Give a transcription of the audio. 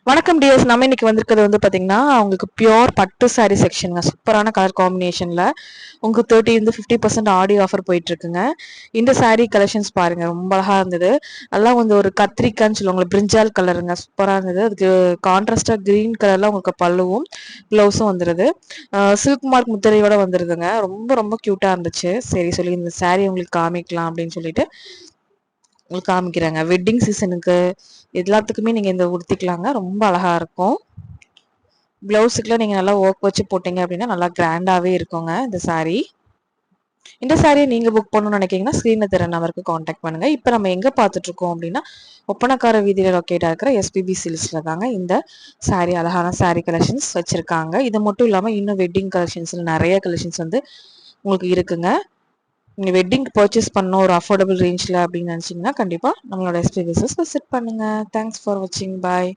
வணக்கம் டியர்ஸ். நம்ம இன்னைக்கு வந்திருக்கிறது வந்து பாத்தீங்கன்னா உங்களுக்கு பியோர் பட்டு சாரி செக்ஷனுங்க. சூப்பரான கலர் காம்பினேஷன்ல உங்களுக்கு 30 50% ஆடி ஆஃபர் போயிட்டு இருக்குங்க. இந்த சாரி கலெக்ஷன்ஸ் பாருங்க, ரொம்ப அழகா இருந்தது. அதெல்லாம் வந்து ஒரு கத்திரிக்கான்னு சொல்லுவாங்க, பிரிஞ்சால் கலருங்க, சூப்பரா இருந்தது. அதுக்கு கான்ட்ராஸ்டா கிரீன் கலர்ல உங்களுக்கு பல்லுவும் பிளவுஸும் வந்துருது. சில்க் மார்க் முத்திரையோட வந்துருதுங்க. ரொம்ப ரொம்ப கியூட்டா இருந்துச்சு. சரி சொல்லி இந்த சாரி உங்களுக்கு காமிக்கலாம் அப்படின்னு சொல்லிட்டு உங்களுக்கு காமிக்கிறேங்க. வெட்டிங் சீசனுக்கு எல்லாத்துக்குமே நீங்க இந்த உடுத்திக்கலாங்க. ரொம்ப அழகா இருக்கும். பிளவுஸுக்குலாம் நீங்க நல்லா ஒர்க் வச்சு போட்டீங்க அப்படின்னா நல்லா கிராண்டாவே இருக்குங்க இந்த சாரி. இந்த சாரியை நீங்க புக் பண்ணணும்னு நினைக்கீங்கன்னா ஸ்கிரீன்ல தர நம்பருக்கு காண்டாக்ட் பண்ணுங்க. இப்போ நம்ம எங்க பார்த்துட்டு இருக்கோம் அப்படின்னா ஒப்பனக்கார வீதியில லொக்கேட்டா இருக்கிற எஸ்பிபி சில்ஸ்ல தாங்க இந்த சாரி, அழகான சாரி கலெக்ஷன்ஸ் வச்சிருக்காங்க. இது மட்டும் இல்லாம இன்னும் வெட்டிங் கலெக்ஷன்ஸ்ல நிறைய கலெக்ஷன்ஸ் வந்து உங்களுக்கு இருக்குங்க. நீங்க வெட்டிங் பர்ச்சேஸ் பண்ணணும் ஒரு அஃபோர்டபுள் ரேஞ்ச்ல அப்படின்னு நினைச்சீங்கன்னா கண்டிப்பா நம்மளோட எஸ்பிபிஎஸ் விசிட் பண்ணுங்க. தேங்க்ஸ் ஃபார் வாட்சிங். பாய்.